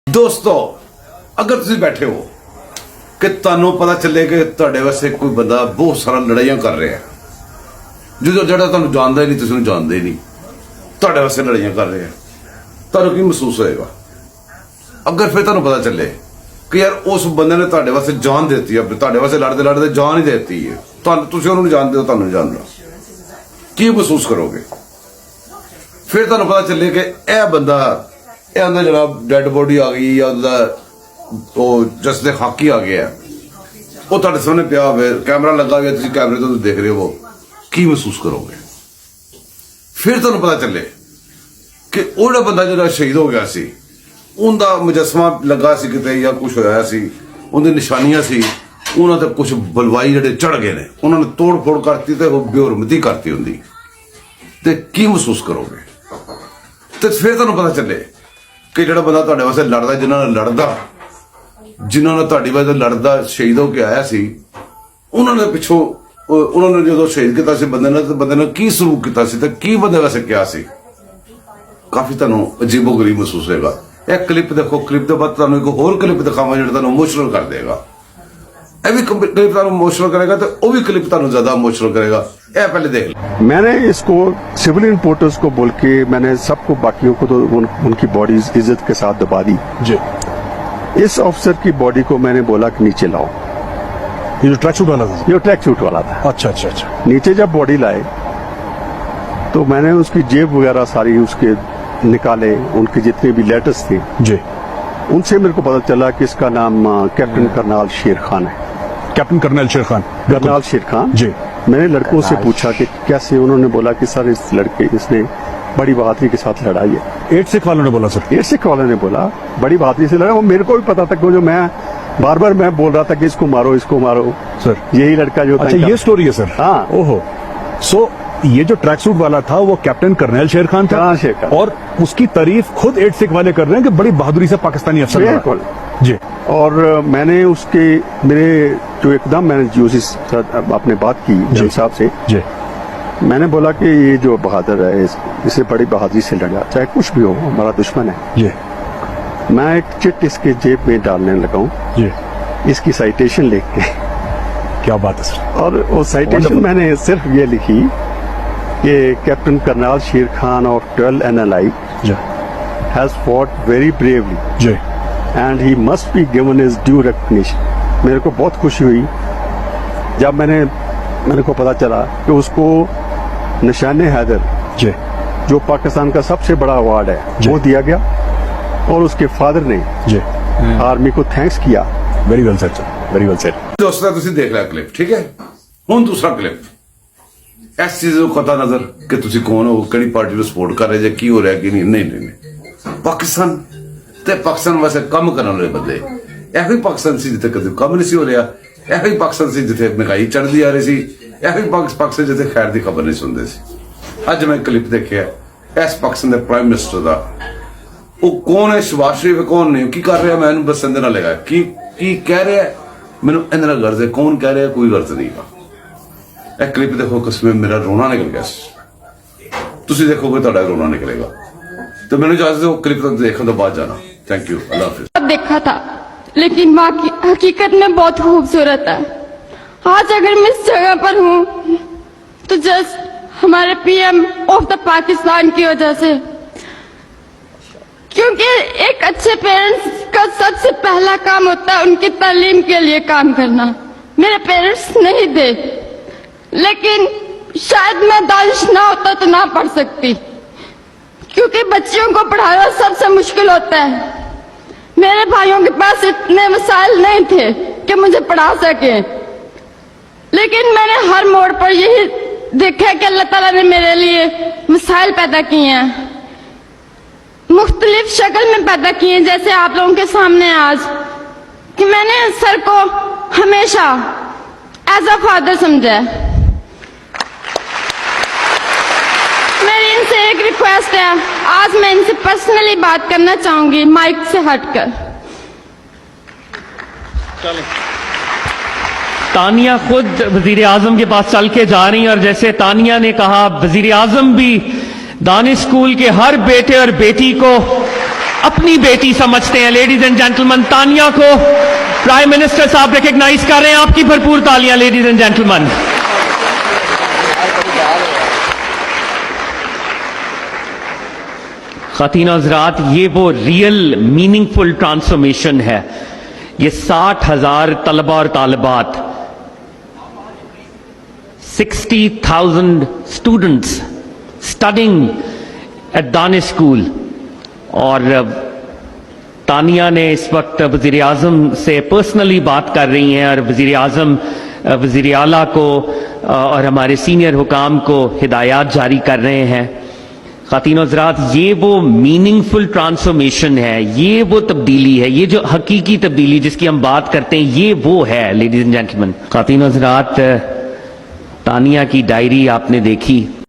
दोस्तों अगर तुम बैठे हो कि तुहानू पता चले कि तुहाडे वास्ते कोई बंदा बहुत सारा लड़ाइयां कर रहा है जो जड़ा तुहानू जानदा ही नहीं, तुसीं उहनूं जानदे ही नहीं, तुहाडे वास्ते लड़ाइयां कर रहे हैं, तुहानू की महसूस होएगा? अगर फिर तुहानू पता चले कि यार उस बंदे ने तुहाडे वास्ते जान देती है, तुहाडे वास्ते लड़ते लड़ते जान ही देती है, तुसीं उहनूं नहीं जानदे, तुहानू नहीं जानदा, की महसूस करोगे? फिर तुहानू पता चले कि यह बंदा अंदर जनाब डेड बॉडी आ गई या जसदे हाकी आ गया, वो तुहाडे सामने पिया हुआ, कैमरा लगा हुआ, तुसीं कैमरे तो देख रहे हो, की महसूस करोगे? फिर तुहानू पता चले कि वो बंदा जो शहीद हो गया सी, उनका मुजस्मा लगा सी किते या कुछ होया सी, उनकी निशानियां सी, उन्होंने तो कुछ बलवाई जड़े चढ़ गए ने, उन्होंने तोड़ फोड़ करती तो बेहुरमती करती होंगी, तो की महसूस करोगे? तो फिर तुहानू पता चले कि जो बंदा तुहाडे वास्ते लड़दा, जिन्होंने तुहाडी वास्ते लड़दा शहीद होके आया सी, उन्होंने पिछों उन्होंने जो शहीद किया सी बंदे ने, तो बंदे ने की सलूक किया सी, तो की बंदे वास्ते क्या सी? काफी तुहानू अजीबो गरीब महसूस होएगा। एक क्लिप देखो, क्लिप के बाद तुहानू एक होर क्लिप दिखावां जो तुहानू इमोशनल कर देगा। यह भी क्लिप तुहानू इमोशनल करेगा, तो वो भी क्लिप तुहानू ज्यादा इमोशनल करेगा। यह पहले देख लो। मैंने इसको सिविल रिपोर्टर्स को बोल के मैंने सबको, बाकियों को तो उनकी बॉडी इज्जत के साथ दबा दी जी। इस ऑफिसर की बॉडी को मैंने बोला कि नीचे लाओ। ये जो ट्रैक सूट वाला था? ये ट्रैक सूट वाला था। अच्छा अच्छा अच्छा। नीचे जब बॉडी लाए तो मैंने उसकी जेब वगैरह सारी उसके निकाले, उनके जितने भी लेटर्स थे जी, उनसे मेरे को पता चला कि इसका नाम कैप्टन करनाल शेर खान है। कैप्टन कर्नल शेर खान? करनाल शेर खान जी। मैंने लड़कों से पूछा कि कैसे, उन्होंने बोला कि सर इस लड़के इसने बड़ी बहादुरी के साथ लड़ाई है। 8 सिख वालों ने बोला सर? 8 सिख वालों ने बोला बड़ी बहादुरी से लड़ा। वो मेरे को भी पता था कि जो मैं बार बार मैं बोल रहा था कि इसको मारो, इसको मारो सर, यही लड़का जो था। अच्छा ये स्टोरी है सर? हाँ। ओहो। सो ये जो ट्रैक सूट वाला था वो कैप्टन कर्नल शेर खान था? हाँ, शेर खान। और उसकी तारीफ खुद 8 सिख वाले कर रहे हैं कि बड़ी बहादुरी से पाकिस्तानी अफसर बिल्कुल जी। और मैंने उसके मेरे जो एकदम मैंने जो आपने बात की जज साहब से जी, मैंने बोला कि ये जो बहादुर है इसे बड़ी बहादुरी से लड़ा, चाहे कुछ भी हो, हमारा दुश्मन है जी। मैं एक चिट इसके जेब में डालने लगा हूँ जी। इसकी साइटेशन लिख के। क्या बात है सर? और वो साइटेशन मैंने सिर्फ ये लिखी कि captain Karnal Sher Khan of 12 NLI जी has fought very bravely जी and he must be given his due recognition। मेरे को बहुत खुशी हुई जब मेरे को पता चला कि उसको निशाने हैदर जी, जो पाकिस्तान का सबसे बड़ा अवार्ड है वो दिया गया, और उसके फादर ने जी आर्मी को थैंक्स किया। Very well sir, very well sir. दोस्तों तुसीं देख लिया क्लिप, ठीक है? हुण दूसरा क्लिप, इस चीज को कता नजर कि तुसीं कौन हो, किहड़ी पार्टी को सपोर्ट कर रहे, की हो रहा कि नहीं। नहीं नहीं नहीं, पाकिस्तान ते पाकिस्तान वास्ते काम करने वाले बंदे, यही पाकिस्तान सी जिथे कदम कम नहीं सी हो रहा, यही पाकिस्तान सी जिथे महंगाई चढ़ती आ रही सी, यही पाकिस्तान जिथे खैर की खबर नहीं सुनते सी। अज मैं क्लिप देखिया इस पाकिस्तान के प्राइम मिनिस्टर का, वो कौन है, शहबाज शरीफ है, कौन नहीं, की कर रहा, मैं बस इंदे नाल लगा की कह रहा है, मैनू इंदे नाल गर्ज है, कौन कह रहा है, कोई गर्ज नहीं का। एक क्लिप देखो, कसम मेरा रोना निकल गया, तुसीं देखोगे तुहाडा रोना निकलेगा। तो मैंने इजाजत दो क्लिप देखने तो बाद जाना। थैंक यू, अल्लाह हाफिज। देखा था लेकिन वहाँ की हकीकत में बहुत खूबसूरत है। आज अगर मैं इस जगह पर हूँ तो जस्ट हमारे PM ऑफ द पाकिस्तान की वजह से, क्योंकि एक अच्छे पेरेंट्स का सबसे पहला काम होता है उनकी तालीम के लिए काम करना। मेरे पेरेंट्स नहीं थे, लेकिन शायद मैं दानिश ना होता तो ना पढ़ सकती, क्योंकि बच्चियों को पढ़ाना सबसे मुश्किल होता है। मेरे भाइयों के पास इतने वसाइल नहीं थे कि मुझे पढ़ा सके, लेकिन मैंने हर मोड़ पर यही देखा कि अल्लाह ताला ने मेरे लिए वसाइल पैदा किए हैं, मुख्तलिफ शक्ल में पैदा किए हैं, जैसे आप लोगों के सामने आज, कि मैंने सर को हमेशा एज अ फादर समझा है। मेरी इनसे एक रिक्वेस्ट है, आज मैं इनसे पर्सनली बात करना चाहूंगी माइक से हटकर। तानिया खुद वजीर आजम के पास चल के जा रही हैं, और जैसे तानिया ने कहा, वजीर आजम भी दानिश स्कूल के हर बेटे और बेटी को अपनी बेटी समझते हैं। लेडीज एंड जेंटलमैन, तानिया को प्राइम मिनिस्टर साहब रिकॉग्नाइज कर रहे हैं। आपकी भरपूर तालियां लेडीज एंड जेंटलमैन। ख़वातीन और हज़रात, ये वो रियल मीनिंगफुल ट्रांसफॉर्मेशन है। ये 60,000 तलबा और तालिबात, 60,000 students studying at Danish school. और तानिया ने इस वक्त वज़ीर आज़म से पर्सनली बात कर रही हैं और वज़ीर आज़म वज़ीर आला को और हमारे सीनियर हुकाम को हिदायत जारी कर रहे हैं। ख़वातीन और हज़रात, ये वो मीनिंगफुल ट्रांसफॉर्मेशन है, ये वो तब्दीली है, ये जो हकीकी तब्दीली जिसकी हम बात करते हैं, ये वो है लेडीज एंड जेंटलमैन। ख़वातीन और हज़रात, तानिया की डायरी आपने देखी।